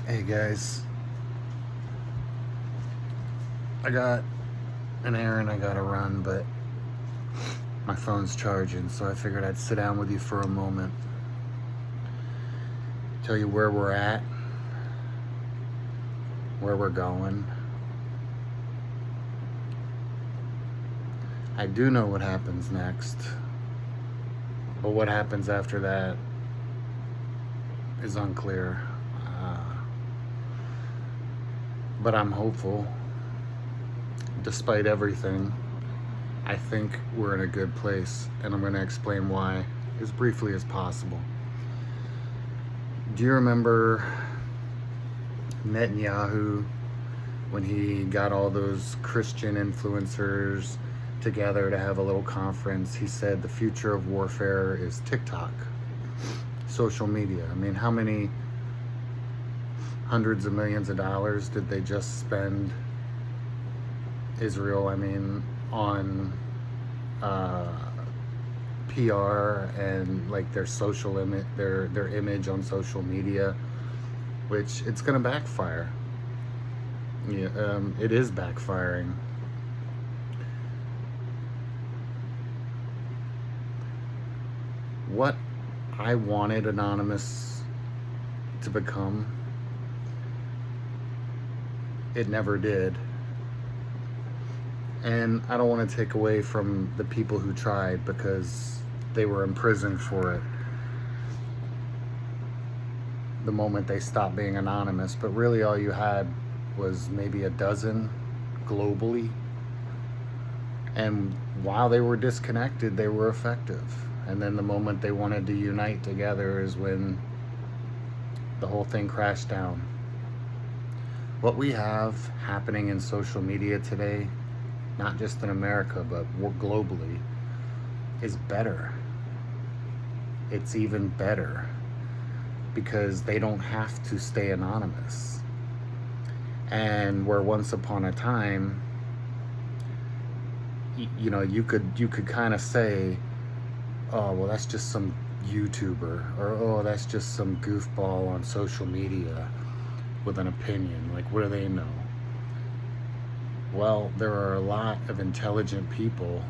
Hey guys, I got an errand I gotta run, but my phone's charging, so I figured I'd sit down with you for a moment, tell you where we're at, where we're going. I do know what happens next, but what happens after that is unclear. But I'm hopeful. Despite everything, I think we're in a good place, and I'm going to explain why as briefly as possible. Do you remember Netanyahu when he got all those Christian influencers together to have a little conference? He said the future of warfare is TikTok, social media. I mean, how many hundreds of millions of dollars did they just spend, Israel, on PR and like their social image, their image on social media, which it's going to backfire. Yeah, it is backfiring. What I wanted Anonymous to become, it never did. And I don't want to take away from the people who tried because they were imprisoned for it the moment they stopped being anonymous. But really all you had was maybe a dozen globally. And while they were disconnected, they were effective. And then the moment they wanted to unite together is when the whole thing crashed down. What we have happening in social media today, not just in America, but globally, is better. It's even better because they don't have to stay anonymous. And where once upon a time, you could kind of say, oh, well, that's just some YouTuber, or oh, that's just some goofball on social media with an opinion. Like, what do they know? Well, there are a lot of intelligent people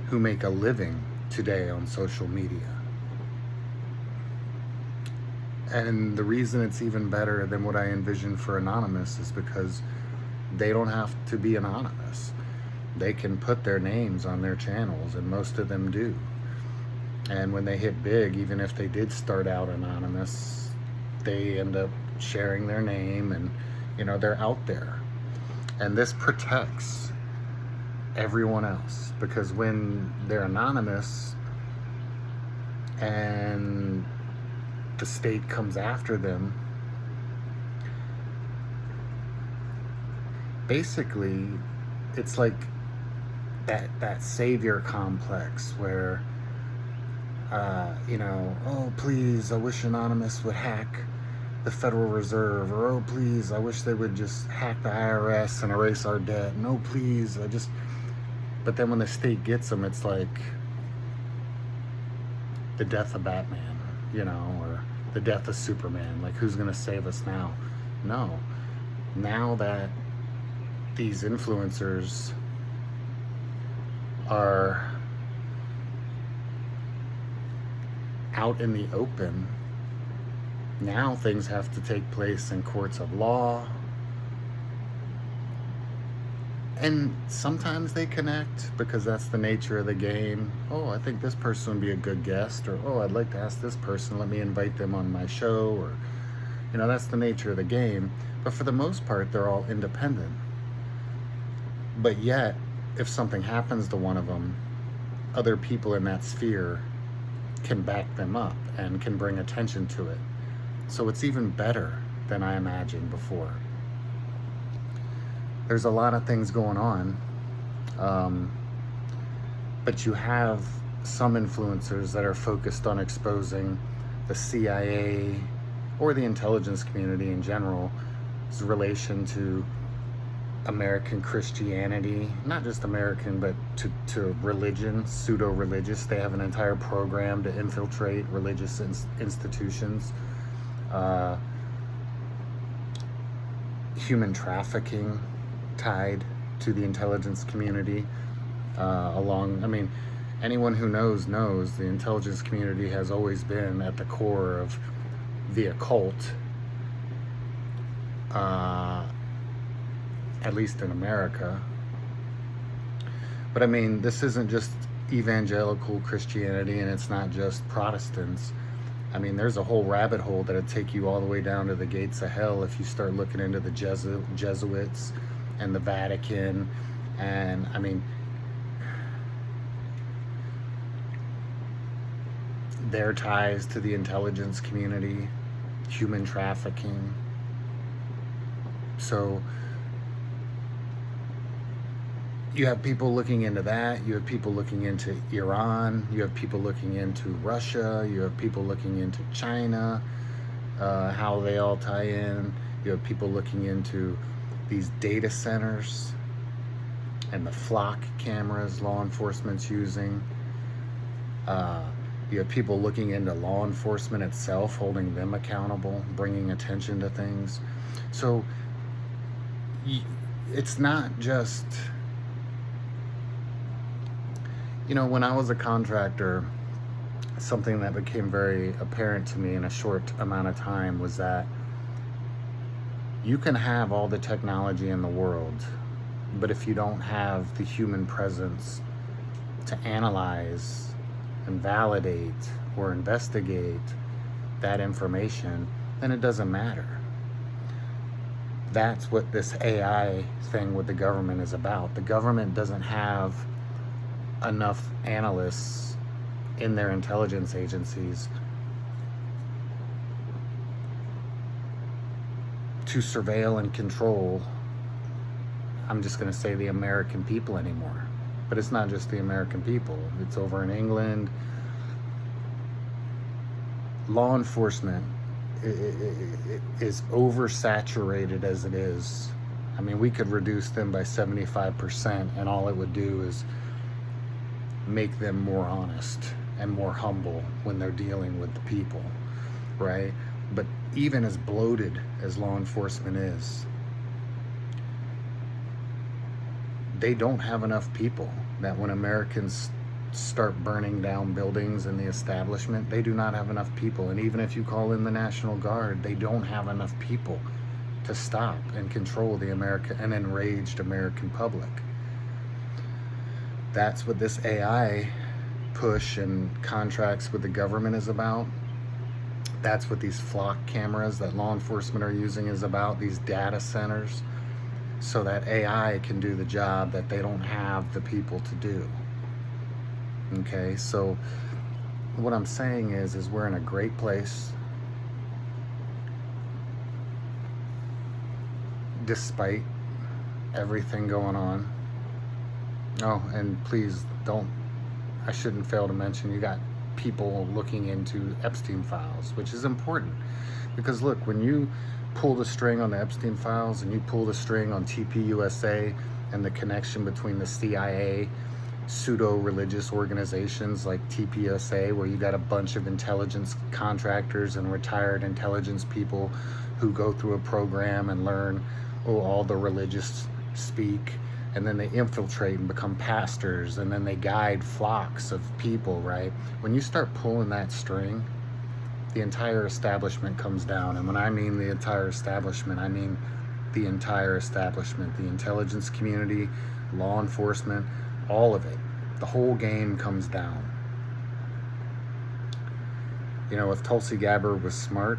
who make a living today on social media. And the reason it's even better than what I envisioned for Anonymous is because they don't have to be anonymous. They can put their names on their channels, and most of them do. And when they hit big, even if they did start out anonymous, they end up sharing their name, and they're out there. And this protects everyone else, because when they're anonymous and the state comes after them, basically it's like that savior complex where oh please, I wish Anonymous would hack the Federal Reserve, or oh please, I wish they would just hack the IRS and erase our debt, and oh please, but then when the state gets them, it's like the death of Batman, or the death of Superman. Like, who's gonna save us now? No. Now that these influencers are out in the open, now things have to take place in courts of law. And sometimes they connect because that's the nature of the game. Oh, I think this person would be a good guest, or oh, I'd like to ask this person, let me invite them on my show, or that's the nature of the game. But for the most part, they're all independent. But yet, if something happens to one of them, other people in that sphere can back them up and can bring attention to it. So it's even better than I imagined before. There's a lot of things going on, but you have some influencers that are focused on exposing the CIA or the intelligence community in general's relation to American Christianity, not just American, but to religion, pseudo-religious. They have an entire program to infiltrate religious institutions uh, human trafficking tied to the intelligence community. Anyone who knows the intelligence community has always been at the core of the occult, at least in America. But this isn't just evangelical Christianity, and it's not just Protestants. There's a whole rabbit hole that'd take you all the way down to the gates of hell if you start looking into the Jesuits and the Vatican. And their ties to the intelligence community, human trafficking. So you have people looking into that. You have people looking into Iran. You have people looking into Russia. You have people looking into China, how they all tie in. You have people looking into these data centers and the flock cameras law enforcement's using. You have people looking into law enforcement itself, holding them accountable, bringing attention to things. So it's not just, when I was a contractor, something that became very apparent to me in a short amount of time was that you can have all the technology in the world, but if you don't have the human presence to analyze and validate or investigate that information, then it doesn't matter. That's what this AI thing with the government is about. The government doesn't have enough analysts in their intelligence agencies to surveil and control, I'm just going to say, the American people anymore. But it's not just the American people. It's over in England. Law enforcement is oversaturated as it is. We could reduce them by 75%, and all it would do is make them more honest and more humble when they're dealing with the people, right? But even as bloated as law enforcement is, they don't have enough people. That when Americans start burning down buildings in the establishment, they do not have enough people. And even if you call in the National Guard, they don't have enough people to stop and control the an enraged American public. That's what this AI push and contracts with the government is about. That's what these flock cameras that law enforcement are using is about, these data centers, so that AI can do the job that they don't have the people to do. Okay, so what I'm saying is we're in a great place despite everything going on. Oh, and please I shouldn't fail to mention, you got people looking into Epstein files, which is important. Because look, when you pull the string on the Epstein files and you pull the string on TPUSA and the connection between the CIA, pseudo-religious organizations like TPUSA, where you got a bunch of intelligence contractors and retired intelligence people who go through a program and learn all the religious speak, and then they infiltrate and become pastors, and then they guide flocks of people, right? When you start pulling that string, the entire establishment comes down. And when I mean the entire establishment, I mean the entire establishment, the intelligence community, law enforcement, all of it. The whole game comes down. If Tulsi Gabbard was smart,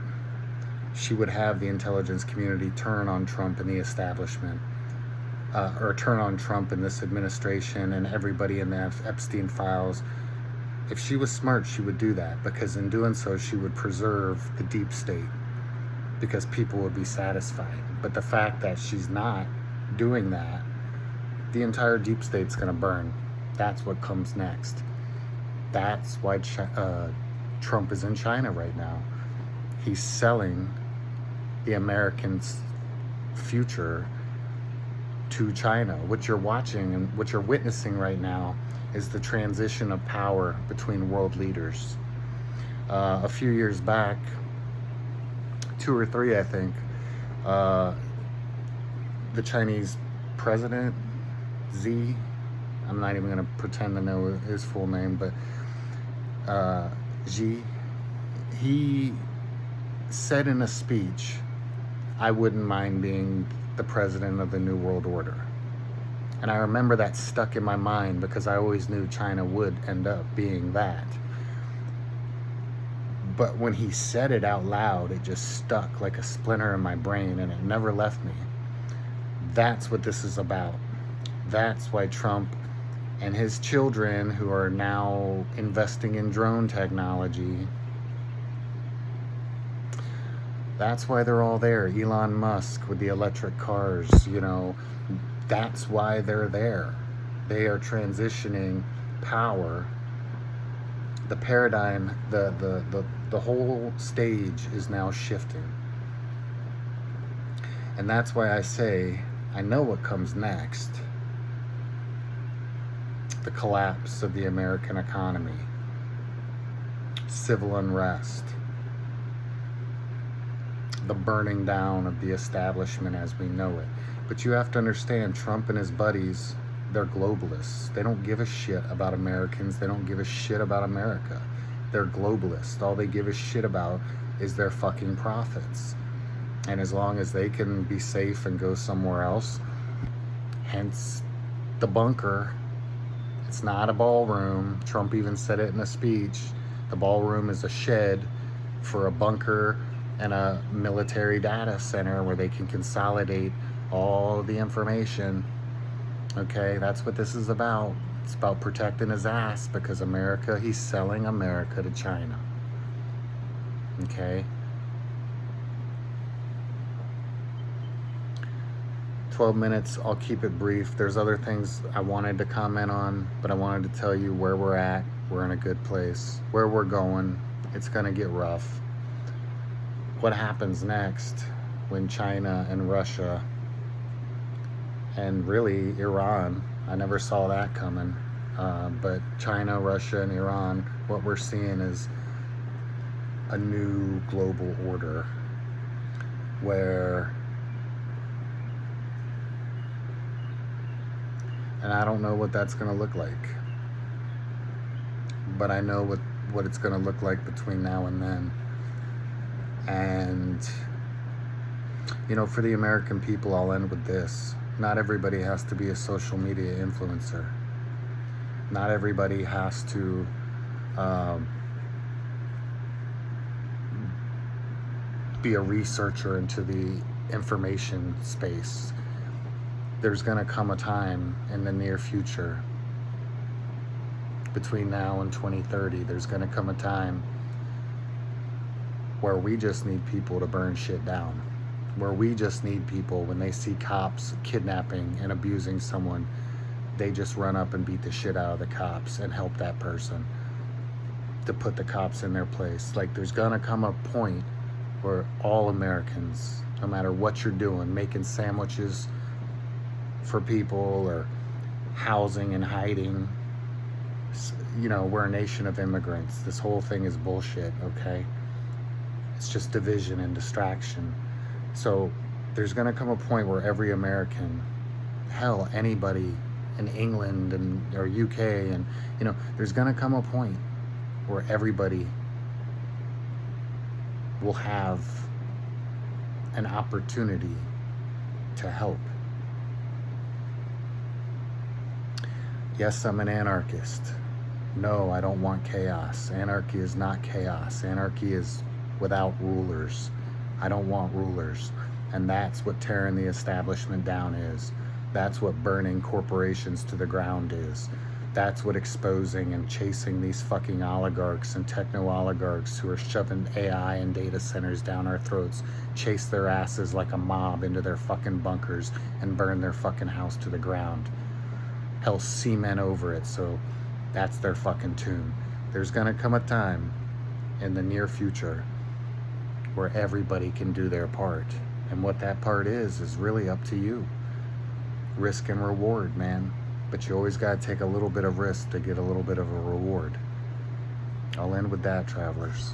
she would have the intelligence community turn on Trump and the establishment, or turn on Trump and this administration and everybody in the Epstein files. If she was smart, she would do that, because in doing so, she would preserve the deep state, because people would be satisfied. But the fact that she's not doing that, the entire deep state's going to burn. That's what comes next. That's why Trump is in China right now. He's selling the Americans' future to China. What you're watching and what you're witnessing right now is the transition of power between world leaders. A few years back, 2 or 3, I think. Uh, the Chinese president, Xi, I'm not even going to pretend to know his full name, but Xi, he said in a speech, I wouldn't mind being the president of the New World Order. And I remember that stuck in my mind because I always knew China would end up being that. But when he said it out loud, it just stuck like a splinter in my brain and it never left me. That's what this is about. That's why Trump and his children, who are now investing in drone technology, that's why they're all there. Elon Musk with the electric cars, you know, that's why they're there. They are transitioning power. The paradigm, the whole stage is now shifting. And that's why I say, I know what comes next. The collapse of the American economy, civil unrest, the burning down of the establishment as we know it. But you have to understand, Trump and his buddies, they're globalists. They don't give a shit about Americans. They don't give a shit about America. They're globalists. All they give a shit about is their fucking profits. And as long as they can be safe and go somewhere else, hence the bunker. It's not a ballroom. Trump even said it in a speech. The ballroom is a shed for a bunker and a military data center where they can consolidate all the information. Okay, that's what this is about. It's about protecting his ass because America, he's selling America to China. Okay? 12 minutes, I'll keep it brief. There's other things I wanted to comment on, but I wanted to tell you where we're at. We're in a good place. Where we're going, it's gonna get rough. What happens next when China and Russia and really Iran, I never saw that coming, but China, Russia, and Iran, what we're seeing is a new global order where, and I don't know what that's going to look like, but I know what it's going to look like between now and then. And, you know, for the American people, I'll end with this. Not everybody has to be a social media influencer. Not everybody has to be a researcher into the information space. There's going to come a time in the near future, between now and 2030, there's going to come a time where we just need people to burn shit down. Where we just need people, when they see cops kidnapping and abusing someone, they just run up and beat the shit out of the cops and help that person to put the cops in their place. Like, there's gonna come a point where all Americans, no matter what you're doing, making sandwiches for people or housing and hiding, you know, we're a nation of immigrants. This whole thing is bullshit, okay? It's just division and distraction. So there's going to come a point where every American, hell, anybody in England and or UK, and you know, there's going to come a point where everybody will have an opportunity to help. Yes, I'm an anarchist. No, I don't want chaos. Anarchy is not chaos. Anarchy is without rulers. I don't want rulers. And that's what tearing the establishment down is. That's what burning corporations to the ground is. That's what exposing and chasing these fucking oligarchs and techno-oligarchs who are shoving AI and data centers down our throats, chase their asses like a mob into their fucking bunkers and burn their fucking house to the ground. Hell, cement over it, so that's their fucking tune. There's gonna come a time in the near future where everybody can do their part. And what that part is really up to you. Risk and reward, man. But you always gotta take a little bit of risk to get a little bit of a reward. I'll end with that, travelers.